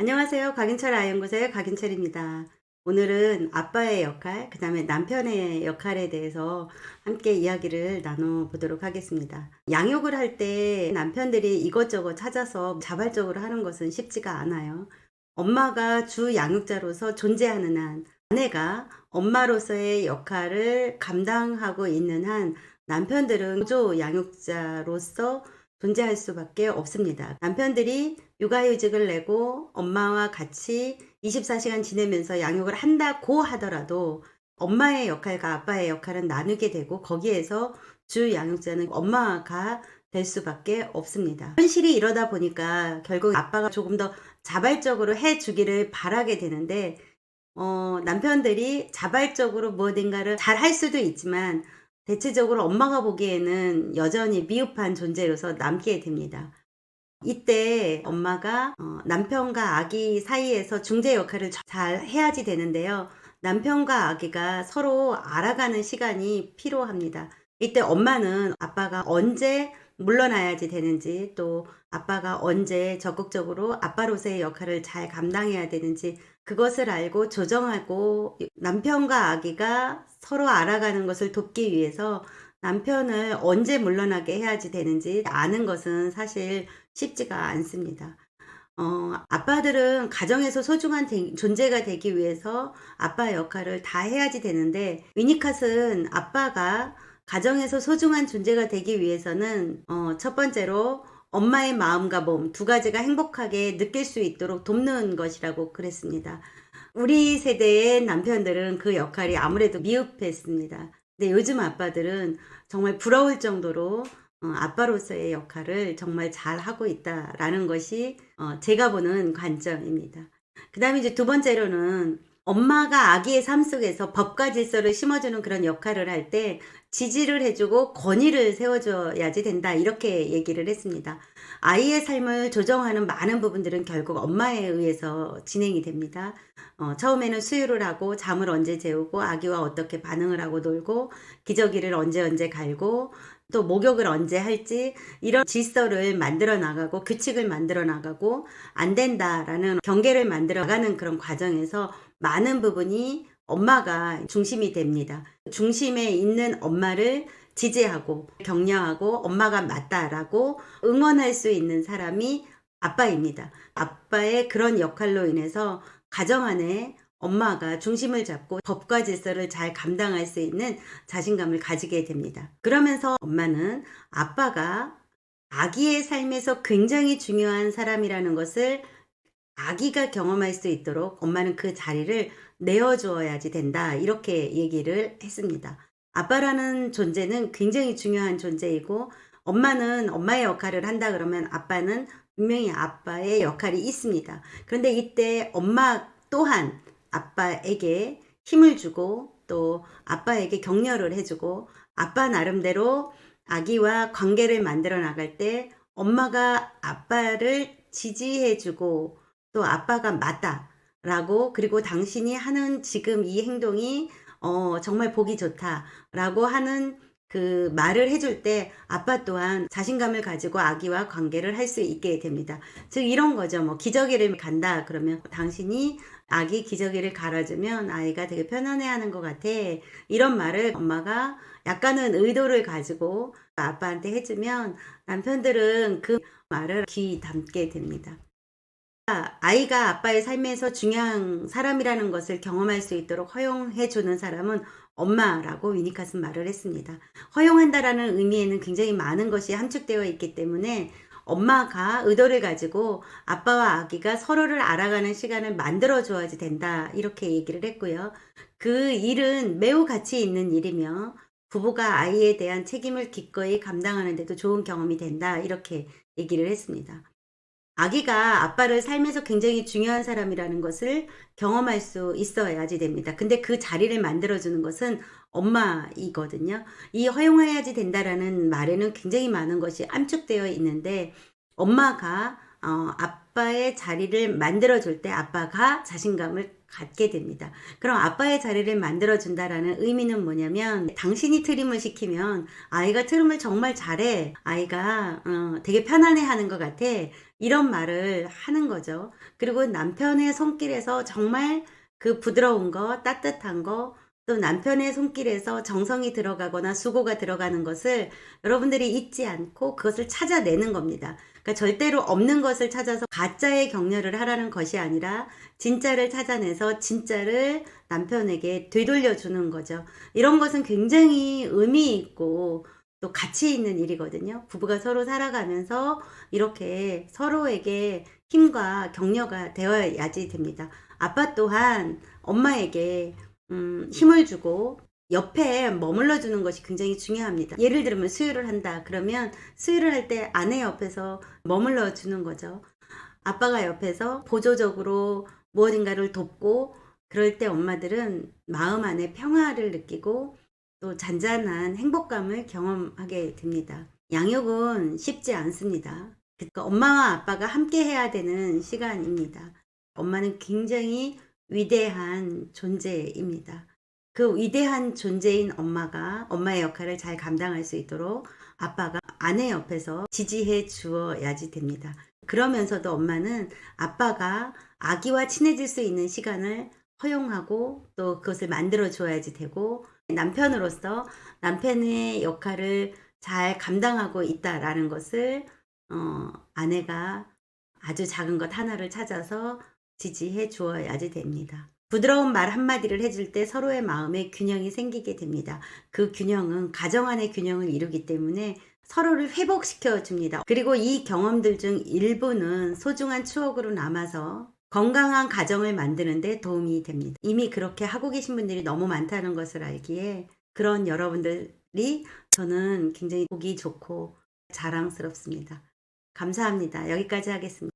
안녕하세요. 곽인철 아이연구소의 곽인철입니다. 오늘은 아빠의 역할, 그 다음에 남편의 역할에 대해서 함께 이야기를 나눠보도록 하겠습니다. 양육을 할 때 남편들이 이것저것 찾아서 자발적으로 하는 것은 쉽지가 않아요. 엄마가 주 양육자로서 존재하는 한, 아내가 엄마로서의 역할을 감당하고 있는 한, 남편들은 보조 양육자로서 존재할 수밖에 없습니다. 남편들이 육아휴직을 내고 엄마와 같이 24시간 지내면서 양육을 한다고 하더라도 엄마의 역할과 아빠의 역할은 나누게 되고 거기에서 주 양육자는 엄마가 될 수밖에 없습니다. 현실이 이러다 보니까 결국 아빠가 조금 더 자발적으로 해주기를 바라게 되는데 남편들이 자발적으로 무엇인가를 잘 할 수도 있지만 대체적으로 엄마가 보기에는 여전히 미흡한 존재로서 남게 됩니다. 이때 엄마가 남편과 아기 사이에서 중재 역할을 잘 해야지 되는데요. 남편과 아기가 서로 알아가는 시간이 필요합니다. 이때 엄마는 아빠가 언제 물러나야지 되는지, 또 아빠가 언제 적극적으로 아빠로서의 역할을 잘 감당해야 되는지 그것을 알고 조정하고, 남편과 아기가 서로 알아가는 것을 돕기 위해서 남편을 언제 물러나게 해야지 되는지 아는 것은 사실 쉽지가 않습니다. 아빠들은 가정에서 소중한 존재가 되기 위해서 아빠의 역할을 다 해야지 되는데, 위니캇은 아빠가 가정에서 소중한 존재가 되기 위해서는 첫 번째로 엄마의 마음과 몸 두 가지가 행복하게 느낄 수 있도록 돕는 것이라고 그랬습니다. 우리 세대의 남편들은 그 역할이 아무래도 미흡했습니다. 근데 요즘 아빠들은 정말 부러울 정도로 아빠로서의 역할을 정말 잘 하고 있다라는 것이 제가 보는 관점입니다. 그 다음에 이제 두 번째로는 엄마가 아기의 삶 속에서 법과 질서를 심어주는 그런 역할을 할 때 지지를 해주고 권위를 세워줘야지 된다, 이렇게 얘기를 했습니다. 아이의 삶을 조정하는 많은 부분들은 결국 엄마에 의해서 진행이 됩니다. 처음에는 수유를 하고 잠을 언제 재우고 아기와 어떻게 반응을 하고 놀고 기저귀를 언제 갈고 또 목욕을 언제 할지, 이런 질서를 만들어 나가고 규칙을 만들어 나가고 안 된다라는 경계를 만들어 나가는 그런 과정에서 많은 부분이 엄마가 중심이 됩니다. 중심에 있는 엄마를 지지하고 격려하고 엄마가 맞다라고 응원할 수 있는 사람이 아빠입니다. 아빠의 그런 역할로 인해서 가정 안에 엄마가 중심을 잡고 법과 질서를 잘 감당할 수 있는 자신감을 가지게 됩니다. 그러면서 엄마는 아빠가 아기의 삶에서 굉장히 중요한 사람이라는 것을 아기가 경험할 수 있도록 엄마는 그 자리를 내어주어야지 된다, 이렇게 얘기를 했습니다. 아빠라는 존재는 굉장히 중요한 존재이고, 엄마는 엄마의 역할을 한다 그러면 아빠는 분명히 아빠의 역할이 있습니다. 그런데 이때 엄마 또한 아빠에게 힘을 주고 또 아빠에게 격려를 해주고 아빠 나름대로 아기와 관계를 만들어 나갈 때 엄마가 아빠를 지지해주고 또 아빠가 맞다라고, 그리고 당신이 하는 지금 이 행동이 정말 보기 좋다라고 하는 그 말을 해줄 때 아빠 또한 자신감을 가지고 아기와 관계를 할 수 있게 됩니다. 즉 이런 거죠. 뭐 기저귀를 간다 그러면 당신이 아기 기저귀를 갈아주면 아이가 되게 편안해하는 것 같아, 이런 말을 엄마가 약간은 의도를 가지고 아빠한테 해주면 남편들은 그 말을 귀 담게 됩니다. 아이가 아빠의 삶에서 중요한 사람이라는 것을 경험할 수 있도록 허용해 주는 사람은 엄마라고 위니캇은 말을 했습니다. 허용한다라는 의미에는 굉장히 많은 것이 함축되어 있기 때문에 엄마가 의도를 가지고 아빠와 아기가 서로를 알아가는 시간을 만들어 줘야지 된다, 이렇게 얘기를 했고요. 그 일은 매우 가치 있는 일이며 부부가 아이에 대한 책임을 기꺼이 감당하는 데도 좋은 경험이 된다, 이렇게 얘기를 했습니다. 아기가 아빠를 삶에서 굉장히 중요한 사람이라는 것을 경험할 수 있어야지 됩니다. 근데 그 자리를 만들어주는 것은 엄마이거든요. 이 허용해야지 된다라는 말에는 굉장히 많은 것이 암축되어 있는데, 엄마가 아빠의 자리를 만들어줄 때 아빠가 자신감을 갖게 됩니다. 그럼 아빠의 자리를 만들어준다라는 의미는 뭐냐면 당신이 트림을 시키면 아이가 트림을 정말 잘해. 아이가 되게 편안해 하는 것 같아. 이런 말을 하는 거죠. 그리고 남편의 손길에서 정말 그 부드러운 거, 따뜻한 거, 또 남편의 손길에서 정성이 들어가거나 수고가 들어가는 것을 여러분들이 잊지 않고 그것을 찾아내는 겁니다. 그러니까 절대로 없는 것을 찾아서 가짜의 격려를 하라는 것이 아니라 진짜를 찾아내서 진짜를 남편에게 되돌려 주는 거죠. 이런 것은 굉장히 의미 있고 또 가치 있는 일이거든요. 부부가 서로 살아가면서 이렇게 서로에게 힘과 격려가 되어야지 됩니다. 아빠 또한 엄마에게 힘을 주고 옆에 머물러 주는 것이 굉장히 중요합니다. 예를 들면 수유를 한다. 그러면 수유를 할 때 아내 옆에서 머물러 주는 거죠. 아빠가 옆에서 보조적으로 무엇인가를 돕고 그럴 때 엄마들은 마음 안에 평화를 느끼고 또 잔잔한 행복감을 경험하게 됩니다. 양육은 쉽지 않습니다. 그러니까 엄마와 아빠가 함께 해야 되는 시간입니다. 엄마는 굉장히 위대한 존재입니다. 그 위대한 존재인 엄마가 엄마의 역할을 잘 감당할 수 있도록 아빠가 아내 옆에서 지지해 주어야지 됩니다. 그러면서도 엄마는 아빠가 아기와 친해질 수 있는 시간을 허용하고 또 그것을 만들어 줘야지 되고 남편으로서 남편의 역할을 잘 감당하고 있다라는 것을 아내가 아주 작은 것 하나를 찾아서 지지해 주어야지 됩니다. 부드러운 말 한마디를 해줄 때 서로의 마음에 균형이 생기게 됩니다. 그 균형은 가정 안의 균형을 이루기 때문에 서로를 회복시켜 줍니다. 그리고 이 경험들 중 일부는 소중한 추억으로 남아서 건강한 가정을 만드는 데 도움이 됩니다. 이미 그렇게 하고 계신 분들이 너무 많다는 것을 알기에 그런 여러분들이 저는 굉장히 보기 좋고 자랑스럽습니다. 감사합니다. 여기까지 하겠습니다.